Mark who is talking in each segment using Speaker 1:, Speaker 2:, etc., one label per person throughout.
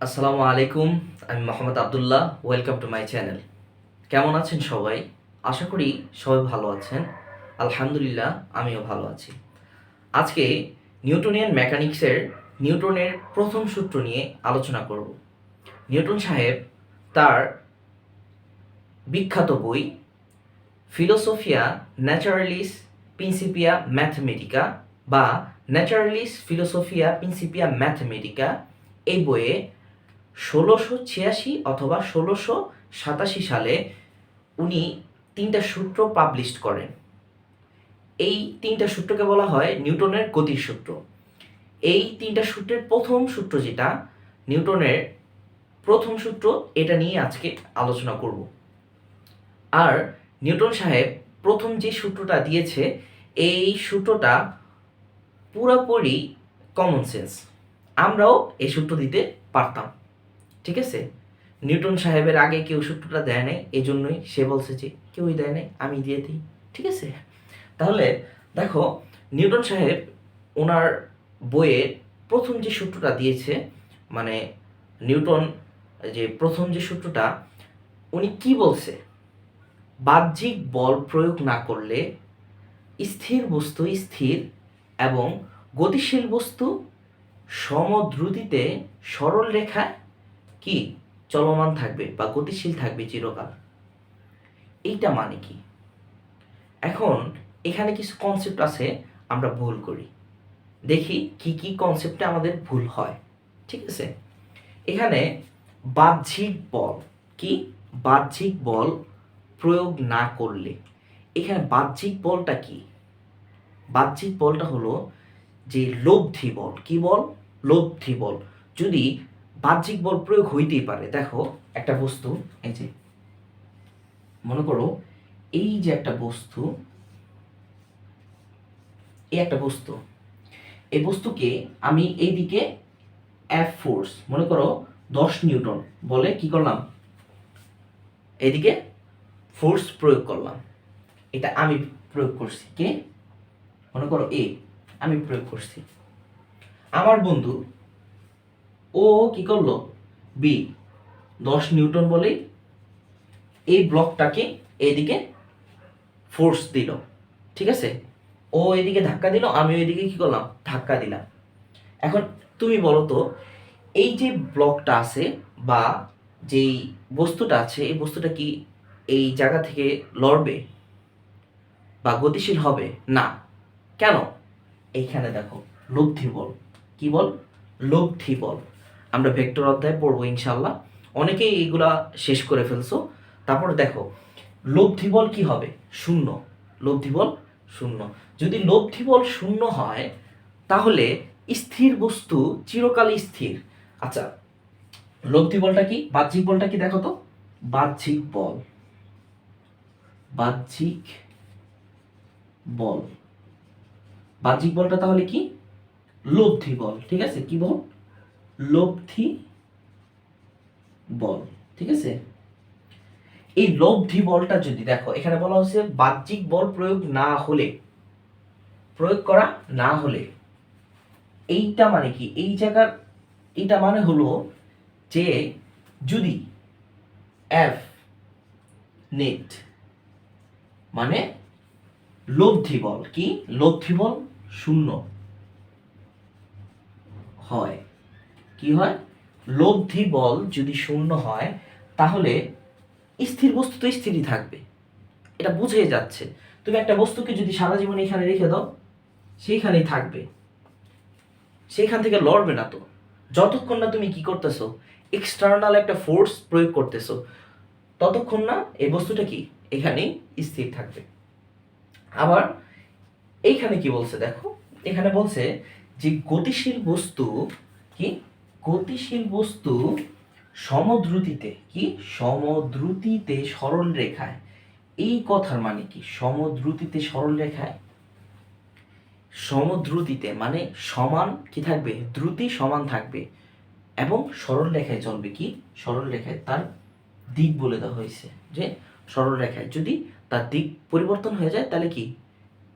Speaker 1: আসসালামু আলাইকুম, আমি Mohammad Abdullah. Welcome to my channel. কেমন আছেন সবাই? আশা করি সবাই ভালো আছেন। আলহামদুলিল্লাহ, আমিও ভালো আছি। আজকে নিউটনিয়ান মেকানিক্সের নিউটনের প্রথম সূত্র নিয়ে আলোচনা করব। নিউটন সাহেব তার বিখ্যাত বই ফিলোসোফিয়া ন্যাচারালিস প্রিন্সিপিয়া ম্যাথমেটিকা বা ন্যাচারালিস ফিলোসোফিয়া প্রিন্সিপিয়া ম্যাথমেটিকা এই বইয়ে 1686 অথবা 1687 সালে উনি 3টা সূত্র পাবলিশ করেন। এই 3টা সূত্রকে বলা হয় নিউটনের গতির সূত্র। এই 3টা সূত্রের প্রথম সূত্র যেটা নিউটনের প্রথম সূত্র, এটা নিয়ে আজকে আলোচনা করব। আর নিউটন সাহেব প্রথম যে সূত্রটা দিয়েছে, এই সূত্রটা পুরোপুরি কমন সেন্স। আমরাও এই সূত্র দিতে পারতাম, ঠিক আছে? নিউটন সাহেবের আগে কেউ সূত্রটা দেয় নাই, এই জন্যই সে বলছে যে কেউই দেয় নাই, আমি দিয়ে দিই, ঠিক আছে? তাহলে দেখো, নিউটন সাহেব ওনার বইয়ে প্রথম যে সূত্রটা দিয়েছে, মানে নিউটন যে প্রথম যে সূত্রটা, উনি কি বলছে? বাহ্যিক বল প্রয়োগ না করলে স্থির বস্তু স্থির এবং গতিশীল বস্তু সমদ্রুতিতে সরল রেখায় কি চলমান থাকবে বা গতিশীল থাকবে চিরকাল। এইটা মানে কি? এখন এখানে কিছু কনসেপ্ট আছে আমরা ভুল করি, দেখি কি কি কনসেপ্টে আমাদের ভুল হয়, ঠিক আছে? এখানে বাহ্যিক বল কি, বাহ্যিক বল প্রয়োগ না করলে, এখানে বাহ্যিক বলটা কি? বাহ্যিক বলটা হলো যে লব্ধি বল। কি বল? লব্ধি বল। যদি বাহ্যিক বল প্রয়োগ হইতেই পারে, দেখো একটা বস্তু, এই যে মনে করো এই যে একটা বস্তু, এই একটা বস্তু, এই বস্তুকে আমি এইদিকে এফ ফোর্স, মনে করো 10 নিউটন বলে কি করলাম, এইদিকে ফোর্স প্রয়োগ করলাম। এটা আমি প্রয়োগ করছি, কে? মনে করো এ, আমি প্রয়োগ করছি। আমার বন্ধু ও কি করলো, বি 10 নিউটন বলেই এই ব্লকটাকে এইদিকে ফোর্স দিল, ঠিক আছে? ও এদিকে ধাক্কা দিল, আমি ওইদিকে কি করলাম, ধাক্কা দিলাম। এখন তুমি বলো তো, এই যে ব্লকটা আছে বা যেই বস্তুটা আছে, এই বস্তুটা কি এই জায়গা থেকে লড়বে বা গতিশীল হবে না? কেন? এইখানে দেখো লব্ধি বল। কি বল? লব্ধি বল। আমরা ভেক্টর অধ্যায় পড়বো ইনশাল্লাহ, অনেকেই এইগুলা শেষ করে ফেলছো। তারপর দেখো লব্ধি বল কি হবে? শূন্য। লব্ধি বল শূন্য। যদি লব্ধি বল শূন্য হয়, তাহলে স্থির বস্তু চিরকালই স্থির। আচ্ছা, লব্ধি বলটা কি, বাহ্যিক বলটা কি দেখো তো। বাহ্যিক বল, বাহ্যিক বল, বাহ্যিক বলটা তাহলে কি? লব্ধি বল, ঠিক আছে? কি বল? লব্ধি বল, ঠিক আছে? এই লব্ধি বলটা যদি দেখো, এখানে বলা হচ্ছে বাহ্যিক বল প্রয়োগ না হলে, প্রয়োগ করা না হলে, এইটা মানে কি? এই জায়গার এইটা মানে হলো যে যদি এফ নেট মানে লব্ধি বল, কি লব্ধি বল শূন্য হয়, কি হয়? লব্ধি বল যদি শূন্য হয়, তাহলে স্থির বস্তু তো স্থিরই থাকবে, এটা বুঝে যাচ্ছে। তুমি একটা বস্তুকে যদি সারা জীবন এখানে রেখে দাও, সেইখানেই থাকবে, সেইখান থেকে লড়বে না তো, যতক্ষণ না তুমি কি করতেছো, এক্সটার্নাল একটা ফোর্স প্রয়োগ করতেছো, ততক্ষণ না এই বস্তুটা কি এখানেই স্থির থাকবে। আবার এইখানে কি বলছে দেখো, এখানে বলছে যে গতিশীল বস্তু কি, গতিশীল বস্তু সমদ্রুতিতে, কি সমদ্রুতিতে সরল রেখায়। এই কথার মানে কি? সমদ্রুতিতে সরল রেখায়, সমদ্রুতিতে মানে সমান কি থাকবে, দ্রুতি সমান থাকবে এবং সরল রেখায় চলবে। কি সরল রেখায়? তার দিক বলে দেওয়া হয়েছে যে সরল রেখায় যদি তার দিক পরিবর্তন হয়ে যায়, তাহলে কি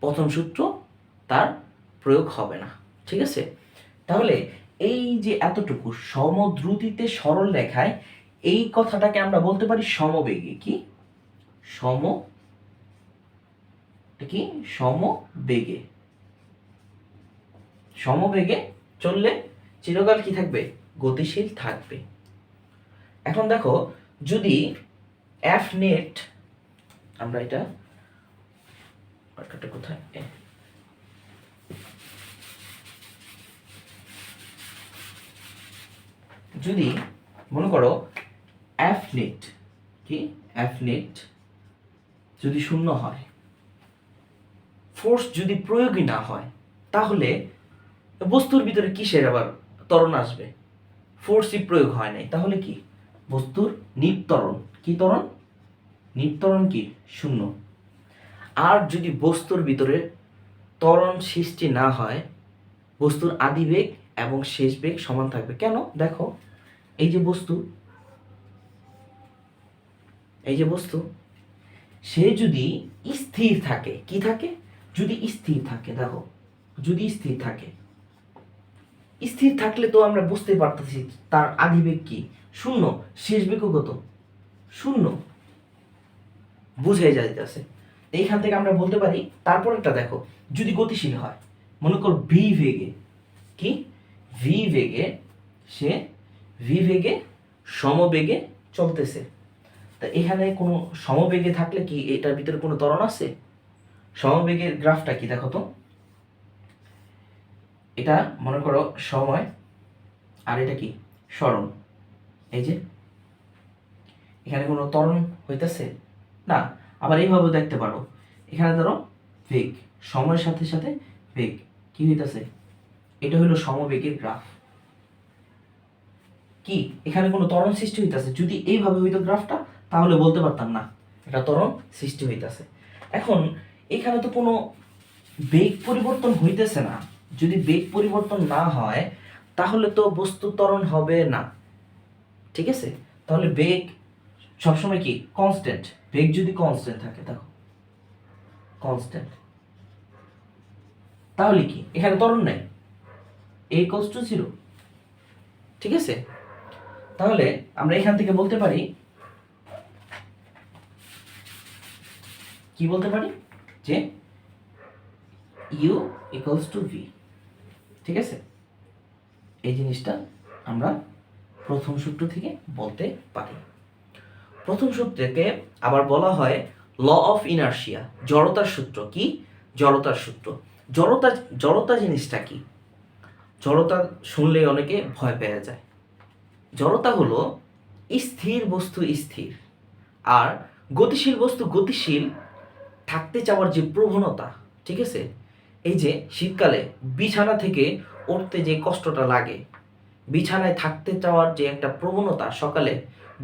Speaker 1: প্রথম সূত্র তার প্রয়োগ হবে না, ঠিক আছে? তাহলে এই যে এতটুকু সমদ্রুতিতে সরল রেখায়, এই কথাটাকে আমরা বলতে পারি সমবেগে। কি সমবেগে। সমবেগে চললে চিরকাল কি থাকবে? গতিশীল থাকবে। এখন দেখো, যদি এফ নেট, আমরা এটা কোথায়, যদি মনে করো এফ নেট যদি শূন্য হয়, ফোর্স যদি প্রয়োগই না হয়, তাহলে বস্তুর ভিতরে কিসের আবার ত্বরণ আসবে? ফোর্সই প্রয়োগ হয় নাই, তাহলে কি বস্তুর নির্ত্বরণ। কি ত্বরণ? নির্ত্বরণ কি? শূন্য। আর যদি বস্তুর ভিতরে ত্বরণ সৃষ্টি না হয়, বস্তুর আদি বেগ এবং শেষ বেগ সমান থাকবে। কেন? দেখো, এই যে বস্তু সে যদি স্থির থাকে, কি থাকে? যদি স্থির থাকে, দেখো, যদি স্থির থাকে, স্থির থাকলে তো আমরা বুঝতে পারতেছি তার আদি বেগ কি? শূন্য। শেষ বেগও কত? শূন্য। বুঝে যাইতেছে। এইখান থেকে আমরা বলতে পারি। তারপর একটা দেখো, যদি গতিশীল হয়, মনে করো ভি বেগে, কি ভি বেগে, সে ভি বেগে সমবেগে চলতেছে, তা এখানে কোনো সমবেগে থাকলে কি এটার ভিতরে কোনো ত্বরণ আছে? সমবেগের গ্রাফটা কি দেখো তো, এটা মনে করো সময়, আর এটা কি সরণ। এই যে এখানে কোনো ত্বরণ হইতেছে না। আবার এইভাবে দেখতে পারো, এখানে ধরো বেগ, সময়ের সাথে সাথে বেগ কি হইতেছে? এটা হলো সমবেগের গ্রাফ। কি এখানে কোনো ত্বরণ সৃষ্টি হইতেছে? যদি এইভাবে হইতো গ্রাফটা, তাহলে বলতে পারতাম না এটা ত্বরণ সৃষ্টি হইতেছে। এখন এখানে তো কোনো বেগ পরিবর্তন হইতেছে না। যদি বেগ পরিবর্তন না হয়, তাহলে তো বস্তু ত্বরণ হবে না। ঠিক আছে? তাহলে বেগ সবসময় কি কনস্ট্যান্ট। বেগ যদি কনস্ট্যান্ট থাকে, দেখো কনস্ট্যান্ট, তাহলে কি এখানে ত্বরণ নেই, a = 0। ঠিক আছে? তাহলে আমরা এখান থেকে বলতে পারি, কি বলতে পারি? যে u = v। ঠিক আছে? এই জিনিসটা আমরা প্রথম সূত্র থেকে বলতে পারি। প্রথম সূত্রকে আবার বলা হয় ল অফ ইনার্শিয়া, জড়তার সূত্র। কি? জড়তার সূত্র। জড়তা জিনিসটা কি? জড়তা শুনলে অনেকে ভয় পেয়ে যায়। জড়তা হলো স্থির বস্তু স্থির, আর গতিশীল বস্তু গতিশীল থাকতে চাওয়ার যে প্রবণতা। ঠিক আছে? এই যে শীতকালে বিছানা থেকে উঠতে যে কষ্টটা লাগে, বিছানায় থাকতে চাওয়ার যে একটা প্রবণতা, সকালে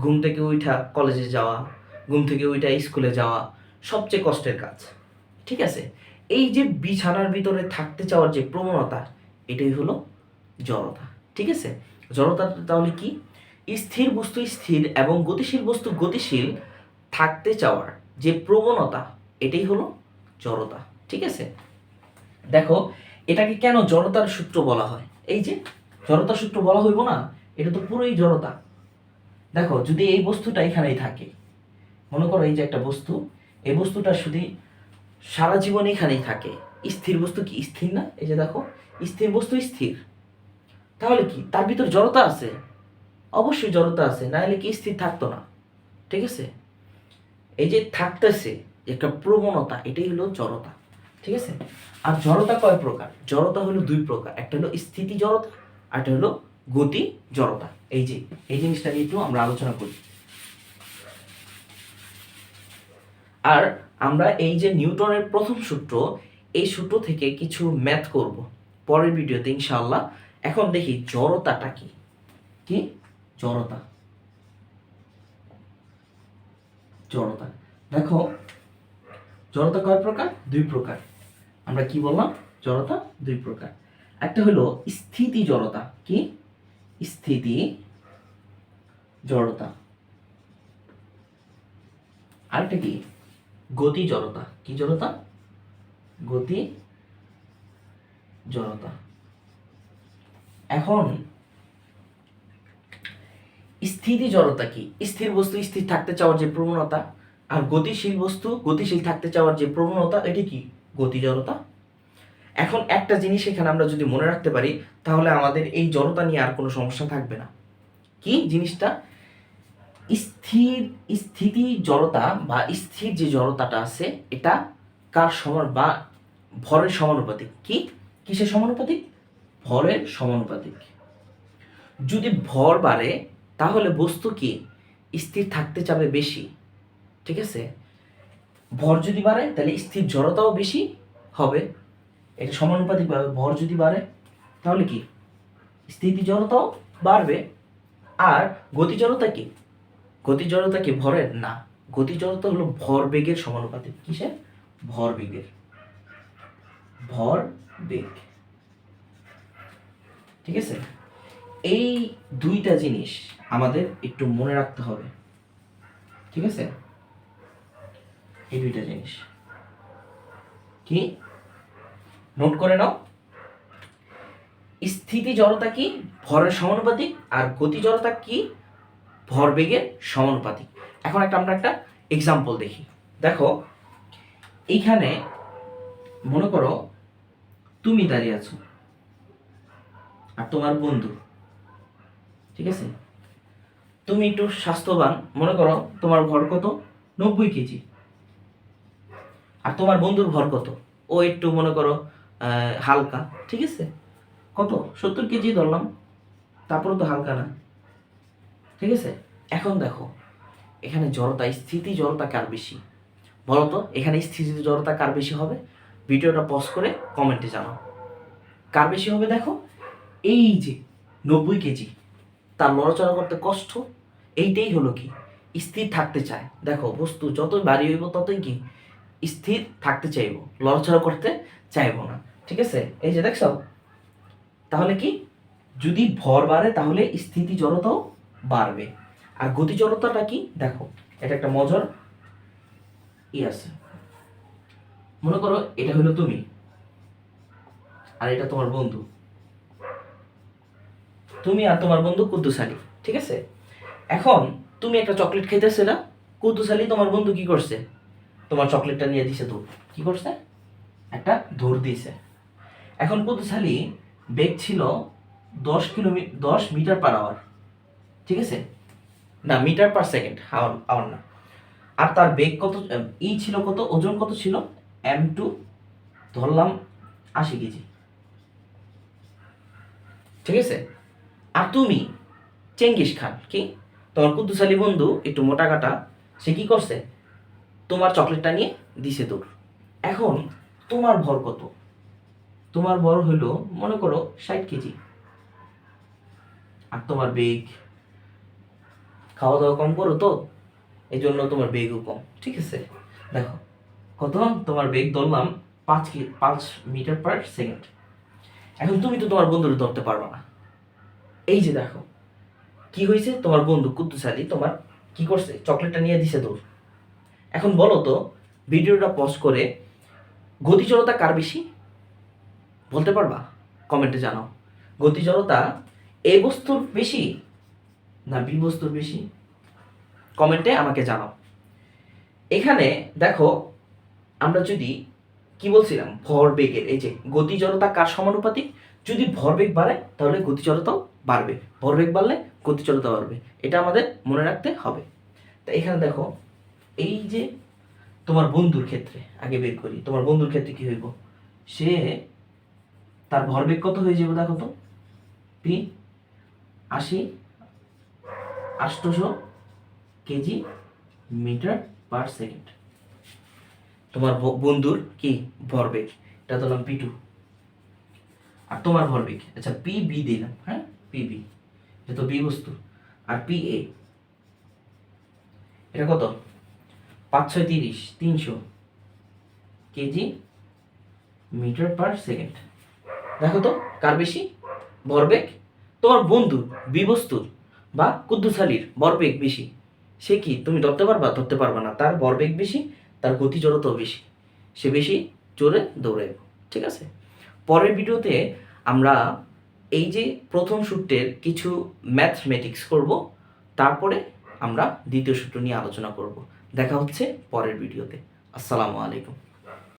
Speaker 1: ঘুম থেকে উঠা কলেজে যাওয়া, ঘুম থেকে উঠা স্কুলে যাওয়া সবচেয়ে কষ্টের কাজ। ঠিক আছে? এই যে বিছানার ভিতরে থাকতে চাওয়ার যে প্রবণতা, এটাই হলো জড়তা। ঠিক আছে? জড়তা তাহলে কি? স্থির বস্তু স্থির এবং গতিশীল বস্তু গতিশীল থাকতে চাওয়ার যে প্রবণতা, এটাই হলো জড়তা। ঠিক আছে? দেখো, এটাকে কেন জড়তার সূত্র বলা হয়? এই যে জড়তার সূত্র বলা হইব না, এটা তো পুরোই জড়তা। দেখো, যদি এই বস্তুটা এখানেই থাকে, মনে করো এই যে একটা বস্তু, এই বস্তুটা শুধু সারা জীবন এখানেই থাকে। স্থির বস্তু কি স্থির না? এই যে দেখো, স্থির বস্তু স্থির, তাহলে কি তার ভিতর জড়তা আছে? অবশ্যই জড়তা আছে, না হলে কি স্থির থাকতো না। ঠিক আছে? এই যে থাকতেছে একটা প্রবণতা, এটাই হলো জড়তা। ঠিক আছে? আর জড়তা কয় প্রকার? জড়তা হলো দুই প্রকার, একটা হলো স্থিতি জড়তা, আর একটা হলো গতি জড়তা। এই যে এই জিনিসটা নিয়ে একটু আমরা আলোচনা করি। আর আমরা এই যে নিউটনের প্রথম সূত্র, এই সূত্র থেকে কিছু ম্যাথ করব পরের ভিডিওতে ইনশাআল্লাহ। এখন দেখি জড়তাটা কি। কি জড়তা? জড়তা দেখো, জড়তা কয় প্রকার? দুই প্রকার। আমরা কি বললাম? জড়তা দুই প্রকার। একটা হলো স্থিতি জড়তা। কি? স্থিতি জড়তা। আরেকটা কি? গতি জড়তা। কি জড়তা? গতি জড়তা। এখন স্থিতি জড়তা কি? স্থির বস্তু স্থির থাকতে চাওয়ার যে প্রবণতা, আর গতিশীল বস্তু গতিশীল থাকতে চাওয়ার যে প্রবণতা, এটি কি? গতি জড়তা। এখন একটা জিনিস এখানে আমরা যদি মনে রাখতে পারি, তাহলে আমাদের এই জড়তা নিয়ে আর কোনো সমস্যা থাকবে না। কি জিনিসটা? স্থিতি জড়তা বা স্থির যে জড়তাটা আছে, এটা কার সমান বা ভরের সমানুপাতিক। কিসের সমানুপাতিক? ভরের সমানুপাতিক। যদি ভর বাড়ে তাহলে বস্তু কি স্থির থাকতে চাবে বেশি, ঠিক আছে? ভর যদি বাড়ে তাহলে স্থির জড়তাও বেশি হবে, এটা সমানুপাতিকভাবে। ভর যদি বাড়ে তাহলে কি স্থিতি জড়তাও বাড়বে। আর গতি জড়তা কি? গতি জড়তা কি ভরের? না, গতি জড়তা হলো ভরবেগের সমানুপাতিক। কিসের? ভরবেগের। ভরবেগ, ঠিক আছে? এই দুইটা জিনিস আমাদের একটু মনে রাখতে হবে, ঠিক আছে? এই দুইটা জিনিস কি নোট করে নাও। স্থিতি জড়তা কি? ভরের সমানুপাতিক। আর গতি জড়তা কি? ভরবেগের সমানুপাতিক। এখন আমরা একটা এক্সাম্পল দেখি। দেখো, এইখানে মনে করো তুমি দাঁড়িয়ে আছো আর তোমার বন্ধু, ঠিক আছে? তুমি একটু স্বাস্থ্যবান, মনে করো তোমার ভর কত? 90 কেজি। আর তোমার বন্ধুর ভর কত? ও একটু মনে করো হালকা, ঠিক আছে? কত? 70 কেজি ধরলাম, তারপরে তো হালকা না, ঠিক আছে? এখন দেখো, এখানে জড়তা, স্থিতি জড়তা কার বেশি বলো তো? এখানে স্থিতি জড়তা কার বেশি হবে? ভিডিওটা পজ করে কমেন্টে জানাও কার বেশি হবে। দেখো, এই যে 90 কেজি, তার লড়াচড়া করতে কষ্ট, এইটাই হলো কি স্থির থাকতে চায়। দেখো, বস্তু যতই ভারী হইব ততই কি স্থির থাকতে চাইব, লড়াচড়া করতে চাইব না, ঠিক আছে? এই যে দেখছো, তাহলে কি যদি ভর বাড়ে তাহলে স্থিতি জড়তাও বাড়বে। আর গতি জড়তাটা কি? দেখো, এটা একটা মজার আছে। মনে করো এটা হলো তুমি আর এটা তোমার বন্ধু। তুমি আর তোমার বন্ধু কুদ্দুসালি, ঠিক আছে? এখন তুমি একটা চকলেট খাইতেছিলে, কুদ্দুসালি তোমার বন্ধু কি করছে? তোমার চকলেটটা নিয়ে দিছে দৌড়। কি করছে? একটা দৌড় দিয়েছে। এখন কুদ্দুসালি বেগ ছিল 10 মিটার পার আওয়ার, ঠিক আছে? না, মিটার পার সেকেন্ড, আওয়ার না। আর তার বেগ কত ছিল? কত ওজন? কত ছিল? m2 ধরলাম 80 কেজি, ঠিক আছে? আর তুমি চেঙ্গিস খান, কি তোমার কুদ্দুসালি বন্ধু একটু মোটা কাটা, সে কি করছে? তোমার চকলেটটা নিয়ে দিছে দৌড়। এখন তোমার ভর কত? তোমার ভর হইলো মনে করো 60 কেজি। আর তোমার বেগ, খাওয়া দাওয়া কম করো তো, এই জন্য তোমার বেগও কম, ঠিক আছে? দেখো কত তোমার বেগ ধরলাম 5 মিটার পার সেকেন্ড। এখন তুমি তো তোমার বন্ধুর ধরতে পারবে না। এই যে দেখো কি হয়েছে, তোমার বন্ধু কুদ্দুসালি তোমার কি করছে? চকলেটটা নিয়ে দিছে দৌড়। এখন বলো তো, ভিডিওটা পজ করে গতি জড়তা কার বেশি বলতে পারবা? কমেন্টে জানাও। গতি জড়তা এ বস্তুর বেশি না বি বস্তুর বেশি? কমেন্টে আমাকে জানাও। এখানে দেখো, আমরা যদি কি বলছিলাম, ভরবেগের, এই যে গতি জড়তা কার সমানুপাতিক? যদি ভরবেগ বাড়ে তাহলে গতি জড়তাও বাড়বে, ভরবেগ বাড়লে গতি জড়তা বাড়বে, এটা আমাদের মনে রাখতে হবে। তা এখানে দেখো, এই যে তোমার বন্ধুর ক্ষেত্রে আগে বের করি, তোমার বন্ধুর ক্ষেত্রে কি হইব? সে তার ভরবেগ কত হয়ে যাবে? দেখো তো, P 800 kg metre per second. তোমার বন্ধুর কি ভরবেগ, এটা দিলাম P2। আর তোমার ভরবেগ, আচ্ছা PB দিলাম, হ্যাঁ PB, এটা তো বি বস্তু। আর PA, এটা কত? 300 কেজি মিটার পার সেকেন্ড। দেখো তো কার বেশি ভরবেগ? তোমার বন্ধুর, বি বস্তুর বা কুদ্দুসালির ভরবেগ বেশি। সে কি তুমি ধরতে পারবা? ধরতে পারবা না। তার ভরবেগ বেশি, তার গতি জড়তাও বেশি, সে বেশি জোরে দৌড়াইব, ঠিক আছে? পরের ভিডিওতে আমরা এই যে প্রথম সূত্রের কিছু ম্যাথমেটিক্স করব, তারপরে আমরা দ্বিতীয় সূত্র নিয়ে আলোচনা করব। দেখা হচ্ছে পরের ভিডিওতে। আসসালামু আলাইকুম।